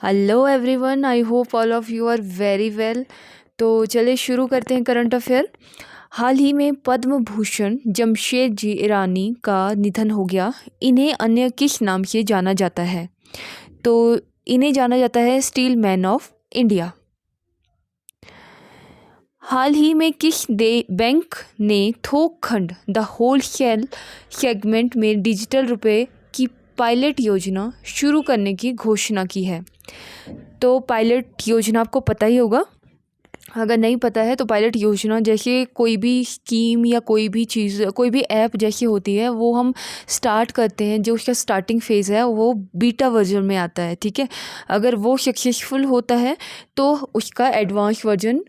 Hello everyone, I hope all of you are very well. तो चलिए शुरू करते हैं करंट अफेयर। हाल ही में पद्म भूषण जमशेद जी ईरानी का निधन हो गया। इन्हें अन्य किस नाम से जाना जाता है? तो इन्हें जाना जाता है स्टील मैन ऑफ इंडिया। हाल ही में किस बैंक ने थोक खंड द होलसेल सेगमेंट में डिजिटल रुपए की पायलट योजना शुरू करने की घोषणा की है? तो पायलट योजना आपको पता ही होगा। अगर नहीं पता है तो पायलट योजना जैसे कोई भी स्कीम या कोई भी चीज़, कोई भी ऐप जैसी होती है, वो हम स्टार्ट करते हैं। जो उसका स्टार्टिंग फेज़ है वो बीटा वर्जन में आता है, ठीक है। अगर वो सक्सेसफुल होता है तो उसका एडवांस वर्जन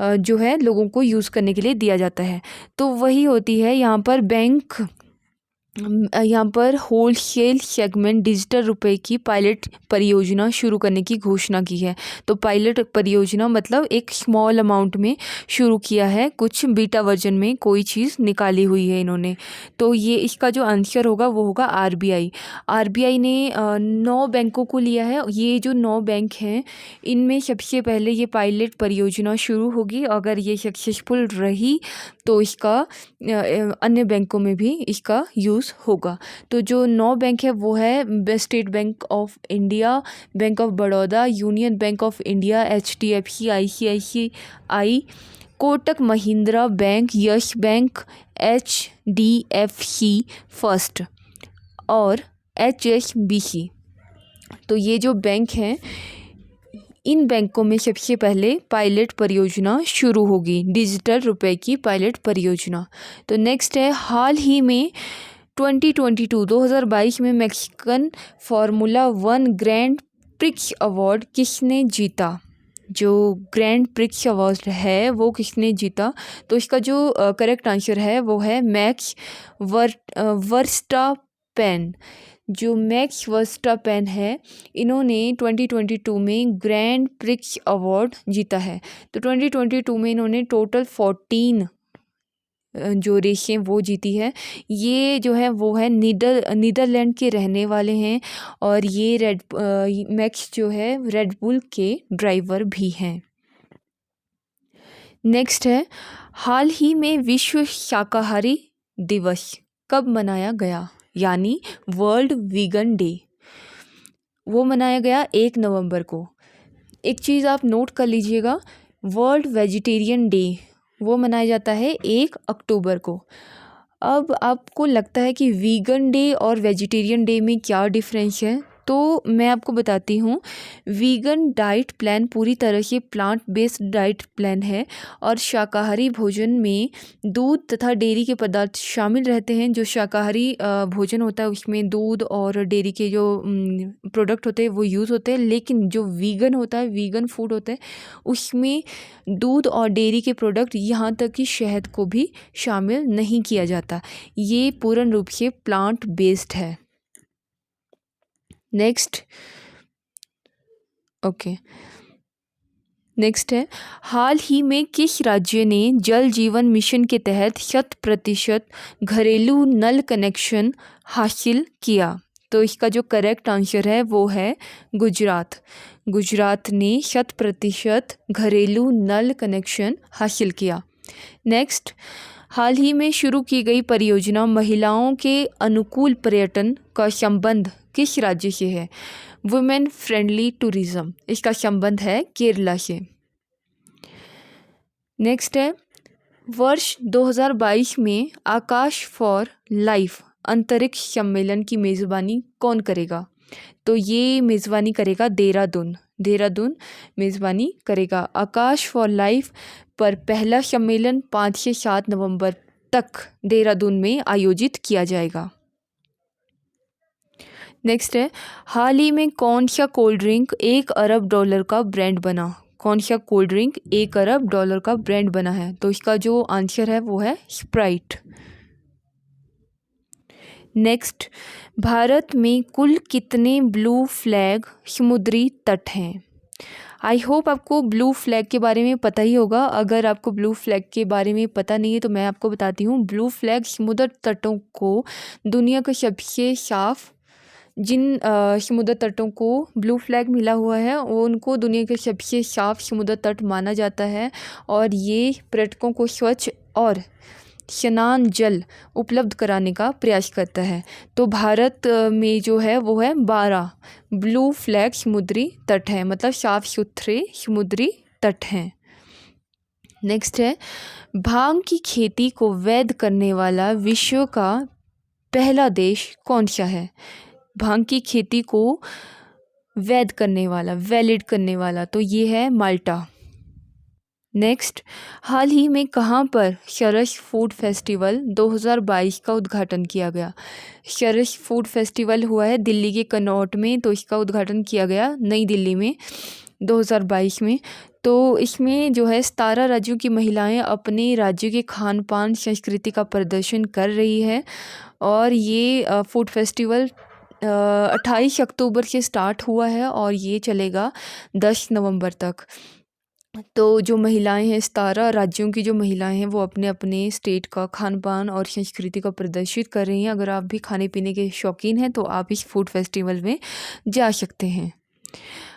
जो है लोगों को यूज़ करने के लिए दिया जाता है। तो वही होती है यहाँ पर बैंक यहाँ पर होलसेल सेगमेंट डिजिटल रुपए की पायलट परियोजना शुरू करने की घोषणा की है। तो पायलट परियोजना मतलब एक स्मॉल अमाउंट में शुरू किया है, कुछ बीटा वर्जन में कोई चीज़ निकाली हुई है इन्होंने। तो ये इसका जो आंसर होगा वो होगा आरबीआई। आरबीआई ने 9 बैंकों को लिया है। ये जो 9 बैंक हैं इनमें सबसे पहले ये पायलट परियोजना शुरू होगी। अगर ये सक्सेसफुल रही तो इसका अन्य बैंकों में भी इसका यूज़ होगा। तो जो 9 बैंक है वो है state bank of India, bank of Baroda, union bank of India, HDFC, ICICI, Kotak Mahindra bank, yes bank, HDFC first और HSBC। तो ये जो बैंक हैं इन बैंकों में सबसे पहले पायलट परियोजना शुरू होगी, डिजिटल रुपए की पायलट परियोजना। तो नेक्स्ट है, हाल ही में 2022 में Mexican formula 1 grand prix award किसने जीता? जो ग्रैंड प्रिक्स अवार्ड है वो किसने जीता? तो इसका जो करेक्ट आंसर है वो है मैक्स वर्स्टापेन। जो मैक्स वर्स्टापेन है इन्होंने 2022 में ग्रैंड प्रिक्स अवार्ड जीता है। तो 2022 में इन्होंने टोटल 14 जो रेसें वो जीती है। ये जो है वो है नीदरलैंड के रहने वाले हैं और ये मैक्स जो है रेड बुल के ड्राइवर भी हैं। नेक्स्ट है, हाल ही में विश्व शाकाहारी दिवस कब मनाया गया? यानी वर्ल्ड वीगन डे वो मनाया गया 1 नवंबर को। एक चीज़ आप नोट कर लीजिएगा, वर्ल्ड वेजिटेरियन डे वो मनाया जाता है 1 अक्टूबर को। अब आपको लगता है कि वीगन डे और वेजिटेरियन डे में क्या डिफरेंस है? तो मैं आपको बताती हूँ। वीगन डाइट प्लान पूरी तरह से प्लांट बेस्ड डाइट प्लान है और शाकाहारी भोजन में दूध तथा डेयरी के पदार्थ शामिल रहते हैं। जो शाकाहारी भोजन होता है उसमें दूध और डेयरी के जो प्रोडक्ट होते हैं वो यूज़ होते हैं, लेकिन जो वीगन होता है, वीगन फूड होता है, उसमें दूध और डेयरी के प्रोडक्ट यहाँ तक कि शहद को भी शामिल नहीं किया जाता। ये पूर्ण रूप से प्लांट बेस्ड है। नेक्स्ट है, हाल ही में किस राज्य ने जल जीवन मिशन के तहत 100% घरेलू नल कनेक्शन हासिल किया? तो इसका जो करेक्ट आंसर है वो है गुजरात। गुजरात ने 100% घरेलू नल कनेक्शन हासिल किया। नेक्स्ट, हाल ही में शुरू की गई परियोजना महिलाओं के अनुकूल पर्यटन का संबंध किस राज्य से है? वुमेन फ्रेंडली टूरिज्म, इसका संबंध है केरला से। नेक्स्ट है, वर्ष 2022 में आकाश फॉर लाइफ अंतरिक्ष सम्मेलन की मेज़बानी कौन करेगा? तो ये मेज़बानी करेगा देहरादून मेज़बानी करेगा। आकाश फॉर लाइफ पर पहला सम्मेलन 5 से 7 नवंबर तक देहरादून में आयोजित किया जाएगा। नेक्स्ट है, हाल ही में कौन सा कोल्ड ड्रिंक $1 अरब का ब्रांड बना? कौन सा कोल्ड ड्रिंक $1 अरब का ब्रांड बना है? तो इसका जो आंसर है वो है स्प्राइट। नेक्स्ट, भारत में कुल कितने ब्लू फ्लैग समुद्री तट हैं? आई होप आपको ब्लू फ्लैग के बारे में पता ही होगा। अगर आपको ब्लू फ्लैग के बारे में पता नहीं है तो मैं आपको बताती हूँ। ब्लू फ्लैग समुद्र तटों को दुनिया का सबसे साफ जिन समुद्र तटों को ब्लू फ्लैग मिला हुआ है वो उनको दुनिया के सबसे साफ समुद्र तट माना जाता है और ये पर्यटकों को स्वच्छ और स्नान जल उपलब्ध कराने का प्रयास करता है। तो भारत में जो है वो है 12 ब्लू फ्लैग समुद्री तट हैं, मतलब साफ सुथरे समुद्री तट हैं। नेक्स्ट है, भांग की खेती को वैध करने वाला विश्व का पहला देश कौन सा है? भांग की खेती को वैध करने वाला, वैलिड करने वाला, तो ये है माल्टा। नेक्स्ट, हाल ही में कहाँ पर सरस फूड फेस्टिवल 2022 का उद्घाटन किया गया? सरस फूड फेस्टिवल हुआ है दिल्ली के कनॉट में, तो इसका उद्घाटन किया गया नई दिल्ली में 2022 में। तो इसमें जो है 17 राज्यों की महिलाएं अपने राज्य के खान पान संस्कृति का प्रदर्शन कर रही है और ये फूड फेस्टिवल 28 अक्टूबर से स्टार्ट हुआ है और ये चलेगा 10 नवंबर तक। तो जो महिलाएं हैं, 17 राज्यों की जो महिलाएं हैं वो अपने अपने स्टेट का खान पान और संस्कृति को प्रदर्शित कर रही हैं। अगर आप भी खाने पीने के शौकीन हैं तो आप इस फूड फेस्टिवल में जा सकते हैं।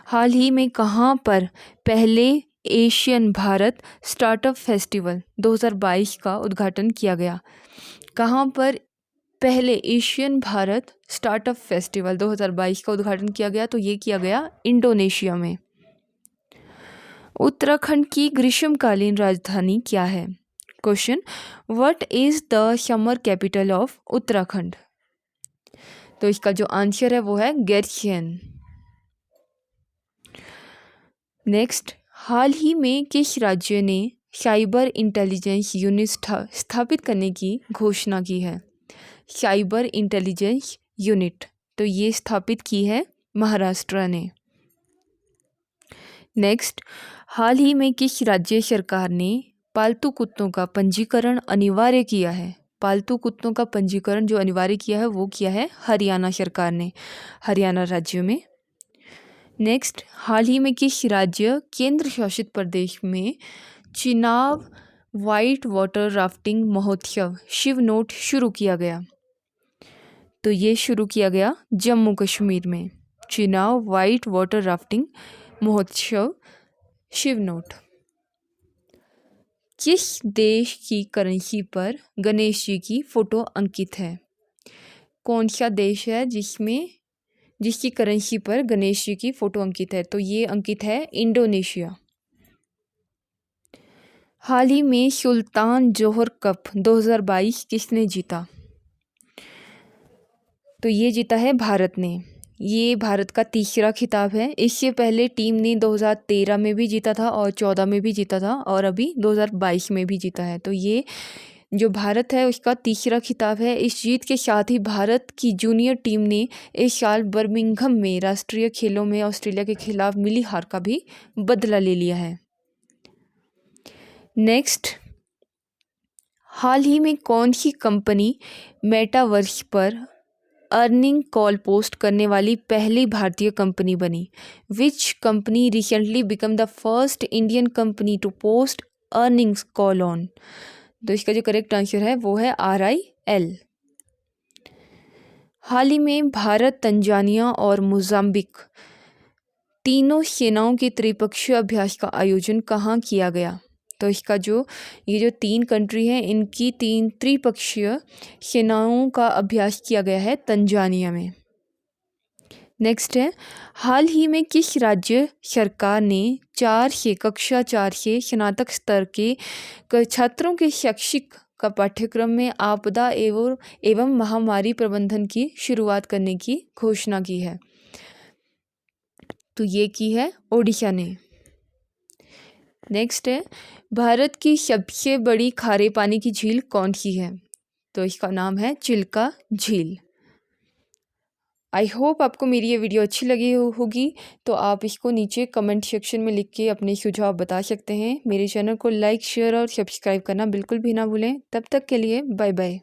हाल ही में कहाँ पर पहले एशियन भारत स्टार्टअप फेस्टिवल 2022 का उद्घाटन किया गया? कहाँ पर पहले एशियन भारत स्टार्टअप फेस्टिवल 2022 का उद्घाटन किया गया? तो ये किया गया इंडोनेशिया में। उत्तराखंड की ग्रीष्मकालीन राजधानी क्या है? Question, what is the summer capital of Uttarakhand? तो इसका जो आंसर है वो है गैरसियन। नेक्स्ट, हाल ही में किस राज्य ने साइबर इंटेलिजेंस यूनिट स्थापित करने की घोषणा की है? साइबर इंटेलिजेंस यूनिट, तो ये स्थापित की है महाराष्ट्र ने। नेक्स्ट, हाल ही में किस राज्य सरकार ने पालतू कुत्तों का पंजीकरण अनिवार्य किया है? पालतू कुत्तों का पंजीकरण जो अनिवार्य किया है वो किया है हरियाणा सरकार ने, हरियाणा राज्य में। नेक्स्ट, हाल ही में किस राज्य केंद्र शासित प्रदेश में चिनाब वाइट वाटर राफ्टिंग महोत्सव शिवनोट शुरू किया गया? तो ये शुरू किया गया जम्मू कश्मीर में, चिनाब वाइट वाटर राफ्टिंग महोत्सव शिवनोट। किस देश की करेंसी पर गणेश जी की फोटो अंकित है? कौन सा देश है जिसकी करेंसी पर गणेश जी की फोटो अंकित है? तो ये अंकित है इंडोनेशिया। हाल ही में सुल्तान जोहर कप 2022 किसने जीता? तो ये जीता है भारत ने। ये भारत का तीसरा खिताब है। इससे पहले टीम ने 2013 में भी जीता था और 14 में भी जीता था और अभी 2022 में भी जीता है। तो ये जो भारत है उसका तीसरा खिताब है। इस जीत के साथ ही भारत की जूनियर टीम ने इस साल बर्मिंघम में राष्ट्रीय खेलों में ऑस्ट्रेलिया के खिलाफ मिली हार का भी बदला ले लिया है। नेक्स्ट, हाल ही में कौन सी कंपनी मेटावर्स पर अर्निंग कॉल पोस्ट करने वाली पहली भारतीय कंपनी बनी? Which company recently become the first Indian company to post earnings call on? तो इसका जो करेक्ट आंसर है वो है RIL। हाल ही में भारत, तंजानिया और मोजाम्बिक तीनों सेनाओं के त्रिपक्षीय अभ्यास का आयोजन कहाँ किया गया? तो इसका ये जो 3 कंट्री हैं इनकी 3 त्रिपक्षीय सेनाओं का अभ्यास किया गया है तंजानिया में। नेक्स्ट है, हाल ही में किस राज्य सरकार ने कक्षा 4 से स्नातक स्तर के छात्रों के शैक्षिक का पाठ्यक्रम में आपदा एवं महामारी प्रबंधन की शुरुआत करने की घोषणा की है? तो ये की है ओडिशा ने। नेक्स्ट है, भारत की सबसे बड़ी खारे पानी की झील कौन सी है? तो इसका नाम है चिल्का झील। आई होप आपको मेरी ये वीडियो अच्छी लगी होगी, तो आप इसको नीचे कमेंट सेक्शन में लिख के अपने सुझाव बता सकते हैं। मेरे चैनल को लाइक, शेयर और सब्सक्राइब करना बिल्कुल भी ना भूलें। तब तक के लिए बाय बाय।